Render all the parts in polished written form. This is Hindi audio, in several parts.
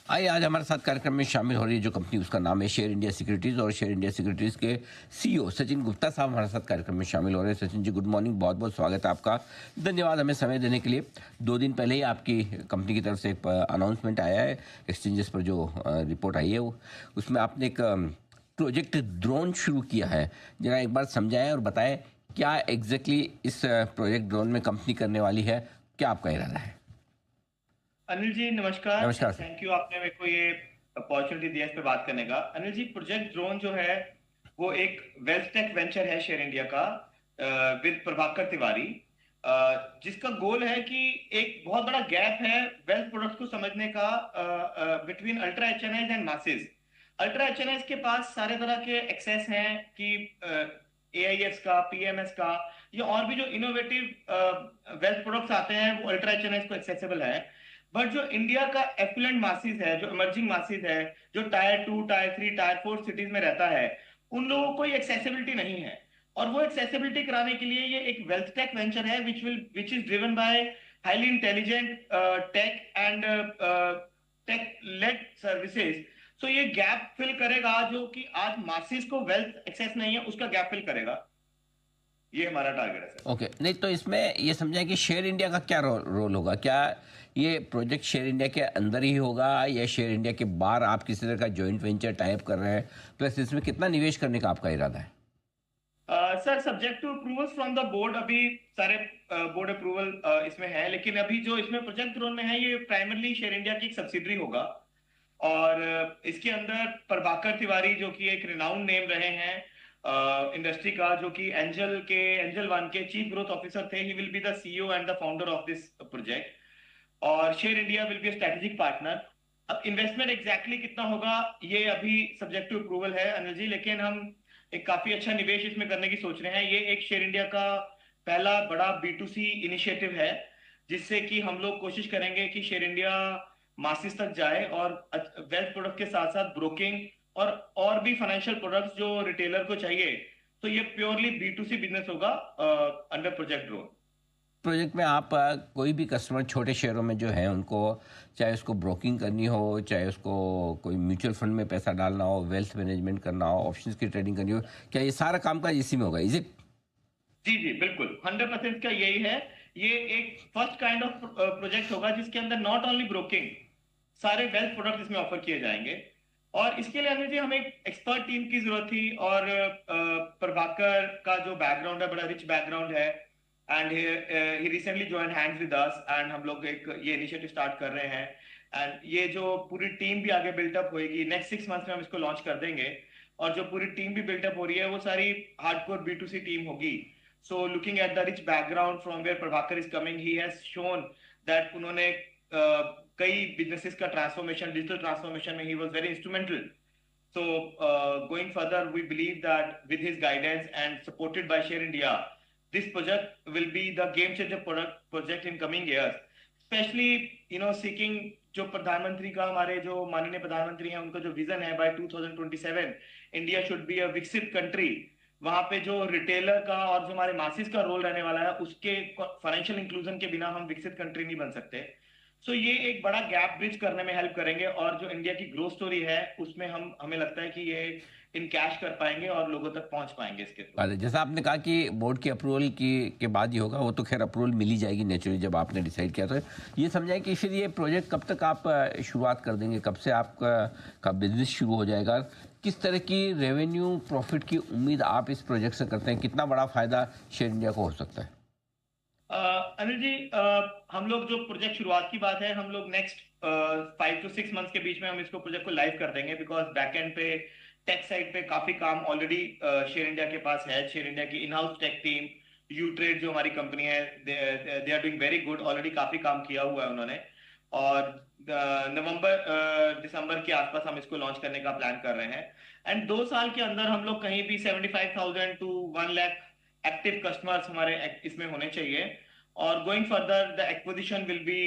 आइए आज हमारे साथ कार्यक्रम में शामिल हो रही है जो कंपनी, उसका नाम है शेयर इंडिया सिक्योरिटीज, और शेयर इंडिया सिक्योरिटीज के सीईओ सचिन गुप्ता साहब हमारे साथ कार्यक्रम में शामिल हो रहे हैं। सचिन जी, गुड मॉर्निंग, बहुत बहुत स्वागत है आपका। धन्यवाद हमें समय देने के लिए। 2 दिन पहले ही आपकी कंपनी की तरफ से एक अनाउंसमेंट आया है, एक्सचेंजेस पर जो रिपोर्ट आई है उसमें आपने एक प्रोजेक्ट ड्रोन शुरू किया है। जरा एक बार समझाएं और बताएं क्या एग्जैक्टली इस प्रोजेक्ट ड्रोन में कंपनी करने वाली है, क्या आपका इरादा है। अनिल जी नमस्कार। नमस्कार सर। थैंक यू, आपने मेरे को ये अपॉर्चुनिटी दिया इस पे बात करने का। अनिल जी, प्रोजेक्ट ड्रोन जो है वो एक वेल्थ टेक वेंचर है शेयर इंडिया का, विद प्रभाकर तिवारी, जिसका गोल है कि एक बहुत बड़ा गैप है वेल्थ प्रोडक्ट को समझने का between ultra HNIs and masses. Ultra HNIs के पास सारे तरह के एक्सेस हैं कि एआईएस का, पीएमएस का, या और भी जो इनोवेटिव वेल्थ प्रोडक्ट्स आते हैं वो अल्ट्रा एचएनआईज को एक्सेसिबल है। बट जो इंडिया का एफ्लुएंट मासिस है, जो इमर्जिंग मासिस है, जो टायर 2, टायर 3, टायर 4 सिटीज में रहता है, उन लोगों को ये एक्सेसिबिलिटी नहीं है। और वो एक्सेसिबिलिटी कराने के लिए ये एक वेल्थ टेक वेंचर है which is driven by highly intelligent tech and tech led services. So ये गैप फिल करेगा, जो कि आज मासिस को वेल्थ एक्सेस नहीं है उसका गैप फिल करेगा। ये हमारा टारगेट है सर। ओके, नहीं तो इसमें ये समझाएं कि शेयर इंडिया का क्या रोल होगा। क्या ये प्रोजेक्ट शेयर इंडिया के अंदर ही होगा या शेयर इंडिया के बाहर आप किसी तरह का जॉइंट वेंचर टाइप कर रहे हैं, प्लस इसमें कितना निवेश करने का आपका इरादा है। Sir, subject to approval from the board, अभी सारे बोर्ड अप्रूवल इसमें है, लेकिन अभी जो इसमें प्रोजेक्ट ड्रोन में है ये प्राइमरली शेयर इंडिया की एक सब्सिडरी होगा। और इसके अंदर प्रभाकर तिवारी, जो कि एक रिनाउंड नेम रहे हैं इंडस्ट्री का, जो कि एंजल वन के चीफ ग्रोथ ऑफिसर थे, he will be the CEO and the founder of this project. और share India will be strategic partner. अब इन्वेस्टमेंट एग्जैक्टली कितना होगा ये अभी सब्जेक्ट टू अप्रूवल है अनिल जी, लेकिन हम एक काफी अच्छा निवेश इसमें करने की सोच रहे हैं। ये एक शेयर इंडिया का पहला बड़ा B2C इनिशिएटिव है, जिससे कि हम लोग कोशिश करेंगे कि शेयर इंडिया मासिस तक जाए और वेल्थ प्रोडक्ट के साथ साथ ब्रोकिंग और भी फाइनेंशियल प्रोडक्ट्स जो रिटेलर को चाहिए। तो ये प्योरली B2C बिजनेस होगा अंडर प्रोजेक्ट ड्रोन। प्रोजेक्ट में आप कोई भी कस्टमर छोटे शेयरों में जो है उनको, चाहे उसको ब्रोकिंग करनी हो, चाहे उसको कोई म्यूचुअल फंड में पैसा डालना हो, वेल्थ मैनेजमेंट करना हो, ऑप्शंस की ट्रेडिंग करनी हो, क्या ये सारा काम का इसी में होगा, इज इट। जी जी बिल्कुल, 100% का यही है। ये एक फर्स्ट काइंड ऑफ प्रोजेक्ट होगा जिसके अंदर नॉट ओनली ब्रोकिंग, सारे वेल्थ प्रोडक्ट इसमें ऑफर किए जाएंगे। और इसके लिए अनिल जी हमें एक एक्सपर्ट टीम की जरूरत थी, और प्रभाकर का जो बैकग्राउंड है बड़ा रिच बैकग्राउंड है, and he recently join hands with us, and हम लोग एक ये इनिशिएटिव स्टार्ट कर रहे हैं। एंड ये जो पूरी टीम भी आगे बिल्टअप होएगी, नेक्स्ट 6 मंथ्स में हम इसको लॉन्च कर देंगे। और जो पूरी टीम भी बिल्टअप हो रही है वो सारी हार्डकोर B2C टीम होगी। So looking at the rich background from where Prabhakar is coming, he has shown that उन्होंने कई businesses का transformation, digital transformation में he was very instrumental. So going further, we believe that with his guidance and supported by Share India, this project will be the game changer project in coming years. Especially, seeking जो प्रधानमंत्री का, हमारे जो माननीय प्रधानमंत्री हैं, उनका जो विजन है by 2027 India should be a विकसित कंट्री। वहां पे जो रिटेलर का और जो हमारे मासिस का रोल रहने वाला है, उसके फाइनेंशियल इंक्लूजन के बिना हम विकसित कंट्री नहीं बन सकते। सो ये एक बड़ा गैप ब्रिज करने में हेल्प करेंगे, और जो इंडिया की ग्रोथ स्टोरी है उसमें हमें लगता है कि ये इन कैश कर पाएंगे और लोगों तक पहुंच पाएंगे इसके थ्रू। अरे जैसा आपने कहा कि बोर्ड की अप्रूवल की के बाद ही होगा, वो तो खैर अप्रूवल मिली जाएगी नेचुरली जब आपने डिसाइड किया। तो ये समझाएं कि फिर ये प्रोजेक्ट कब तक आप शुरुआत कर देंगे, कब से आपका बिजनेस शुरू हो जाएगा, किस तरह की रेवेन्यू प्रॉफिट की उम्मीद आप इस प्रोजेक्ट से करते हैं, कितना बड़ा फायदा शेयर इंडिया को हो सकता है। अनिल जी, हम लोग जो प्रोजेक्ट शुरुआत की बात है, हम लोग नेक्स्ट 5 to 6 मंथ्स के बीच में हम इसको प्रोजेक्ट को लाइव कर देंगे, बिकॉज बैक एंड पे टेक साइड पे काफी काम ऑलरेडी शेयर इंडिया के पास है। शेयर इंडिया की in house tech team, U trade जो हमारी कंपनी है, they are doing very good, already काफी काम किया हुआ है उन्होंने। और नवंबर दिसंबर के आसपास हम इसको लॉन्च करने का प्लान कर रहे हैं। एंड 2 साल के अंदर हम लोग कहीं भी 75,000 to 1 लाख एक्टिव कस्टमर्स हमारे इसमें होने चाहिए। और going further the acquisition will be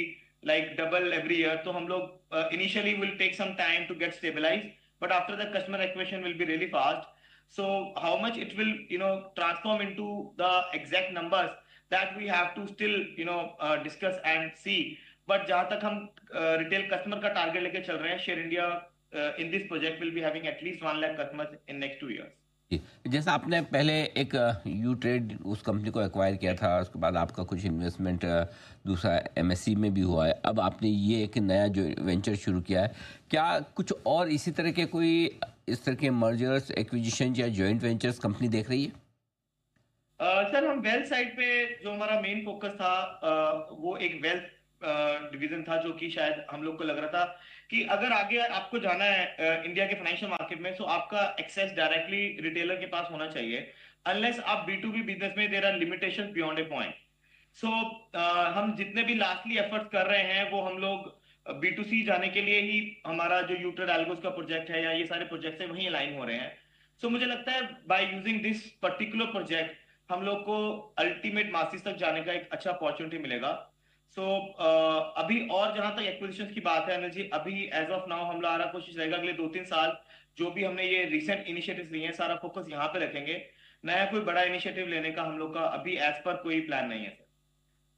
like double every year. तो हम लोग initially will take some time to get stabilize, but after the customer acquisition will be really fast. So how much it will transform into the exact numbers, that we have to still discuss and see. But जहां तक हम रिटेल कस्टमर का टारगेट लेके चल रहे हैं, share India in this project will be having at least 1 lakh customers in next 2 years। जी, जैसा आपने पहले एक यू ट्रेड उस कंपनी को एक्वायर किया था, उसके बाद आपका कुछ इन्वेस्टमेंट दूसरा एमएससी में भी हुआ है, अब आपने ये एक नया जो वेंचर शुरू किया है, क्या कुछ और इसी तरह के कोई इस तरह के मर्जर्स एक्विजिशन या जॉइंट वेंचर्स कंपनी देख रही है? सर, हम वेल्थ साइड पे जो हमारा मेन फोकस था, वो एक वेल्थ डिवीजन था, जो कि शायद हम लोग को लग रहा था कि अगर आगे आपको जाना है इंडिया के फाइनेंशियल मार्केट में, तो आपका एक्सेस डायरेक्टली रिटेलर के पास होना चाहिए। अनलेस आप B2B बिजनेस में there are limitation beyond a point. So हम जितने भी लास्टली एफर्ट्स कर रहे हैं, वो हम लोग B2C जाने के लिए ही, हमारा जो यूट्रेड एल्गोस का प्रोजेक्ट है या ये सारे प्रोजेक्ट है वहीं अलाइन हो रहे हैं। सो मुझे लगता है by using this particular project हम लोग को अल्टीमेट मासिस तक जाने का एक अच्छा अपॉर्चुनिटी मिलेगा। सो अभी और जहां तक एक्विजिशन की बात है अनिल जी, अभी एज ऑफ नाउ हम लोग कोशिश रहेगा अगले 2-3 साल जो भी हमने ये रिसेंट इनिशिएटिव्स लिए हैं, सारा फोकस यहाँ पे रखेंगे। नया कोई बड़ा इनिशिएटिव लेने का हम लोग का अभी एज पर कोई प्लान नहीं है सर।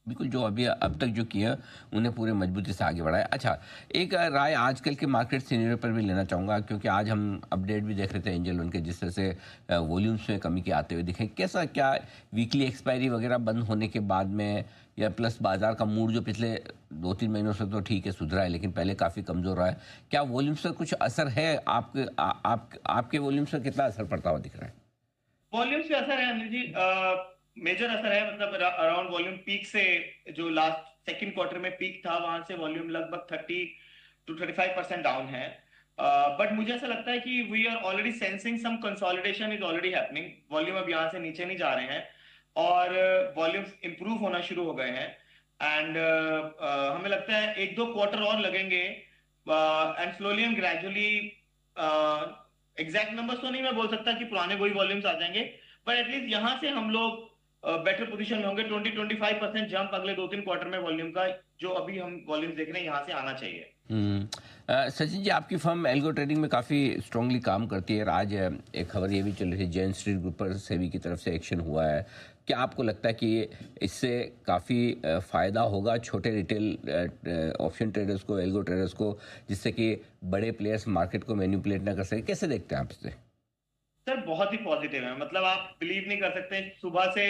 बिल्कुल, जो अभी अब तक जो किया उन्हें पूरे मजबूती से आगे बढ़ाया। अच्छा, एक राय आजकल के मार्केट सिनेरियो पर भी लेना चाहूँगा, क्योंकि आज हम अपडेट भी देख रहे थे एंजल उनके, जिस तरह से वॉल्यूम्स में कमी के आते हुए दिखे। कैसा क्या वीकली एक्सपायरी वगैरह बंद होने के बाद में, या प्लस बाजार का मूड जो पिछले 2-3 महीनों से तो ठीक है सुधरा है, लेकिन पहले काफ़ी कमज़ोर रहा है, क्या वॉल्यूम्स पर कुछ असर है? आपके वॉल्यूम्स पर कितना असर पड़ता हुआ दिख रहा है? वॉल्यूम से असर है अनिल जी, मेजर असर है। मतलब अराउंड वॉल्यूम पीक से, जो लास्ट सेकंड क्वार्टर में पीक था, वहां से वॉल्यूम लगभग 30-35% डाउन है। बट मुझे ऐसा लगता है कि we are already sensing some consolidation is already happening. Volume अब यहाँ से नीचे नहीं जा रहे हैं और वॉल्यूम्स इंप्रूव होना शुरू हो गए हैं। एंड हमें लगता है 1-2 क्वार्टर और लगेंगे, and slowly and gradually, exact numbers तो नहीं मैं बोल सकता कि पुराने वही वॉल्यूम्स आ जाएंगे, पर एटलीस्ट यहाँ से हम लोग बेटर पोजीशन में होंगे। 20-25% जंप अगले 2-3 क्वार्टर में वॉल्यूम का, जो अभी हम वॉल्यूम देख रहे हैं, यहाँ से आना चाहिए। सचिन जी, आपकी फर्म एल्गो ट्रेडिंग में काफ़ी स्ट्रांगली काम करती है। आज एक खबर ये भी चल रही थी, जैन स्ट्रीट ग्रुप पर सेबी की तरफ से एक्शन हुआ है। क्या आपको लगता है कि इससे काफ़ी फ़ायदा होगा छोटे रिटेल ऑप्शन ट्रेडर्स को, एल्गो ट्रेडर्स को, जिससे कि बड़े प्लेयर्स मार्केट को मैनिपुलेट ना कर सके? कैसे देखते हैं आप इसे? सर, बहुत ही पॉजिटिव है। मतलब आप बिलीव नहीं कर सकते, सुबह से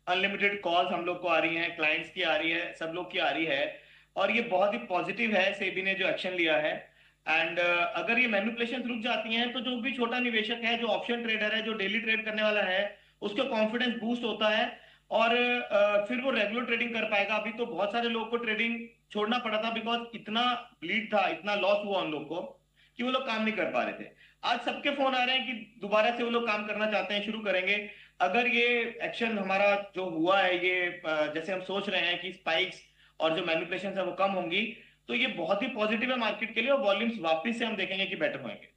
अनलिमिटेड कॉल्स हम लोग को आ रही हैं, क्लाइंट्स की आ रही है, सब लोग की आ रही है, और ये बहुत ही पॉजिटिव है सेबी ने जो एक्शन लिया है। एंड अगर ये मैनिपुलेशन रुक जाती हैं, तो जो भी छोटा निवेशक है, जो ऑप्शन ट्रेडर है, जो डेली ट्रेड करने वाला है, उसका कॉन्फिडेंस बूस्ट होता है और फिर वो रेगुलर ट्रेडिंग कर पाएगा। अभी तो बहुत सारे लोगों को ट्रेडिंग छोड़ना पड़ा था, बिकॉज इतना ब्लीड था, इतना लॉस हुआ उन लोग को कि वो लोग काम नहीं कर पा रहे थे। आज सबके फोन आ रहे हैं कि दोबारा से वो लोग काम करना चाहते हैं, शुरू करेंगे। अगर ये एक्शन हमारा जो हुआ है, ये जैसे हम सोच रहे हैं कि स्पाइक्स और जो मैनिपुलेशन है वो कम होंगी, तो ये बहुत ही पॉजिटिव है मार्केट के लिए, और वॉल्यूम्स वापस से हम देखेंगे कि बेटर होंगे।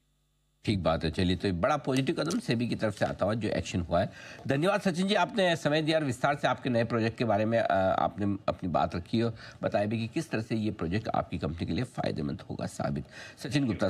ठीक बात है। चलिए, तो एक बड़ा पॉजिटिव कदम सेबी की तरफ से आता हुआ जो एक्शन हुआ है। धन्यवाद सचिन जी, आपने समय दिया और विस्तार से आपके नए प्रोजेक्ट के बारे में आपने अपनी बात रखी और बताया भी कि किस तरह से ये प्रोजेक्ट आपकी कंपनी के लिए फायदेमंद होगा साबित। सचिन गुप्ता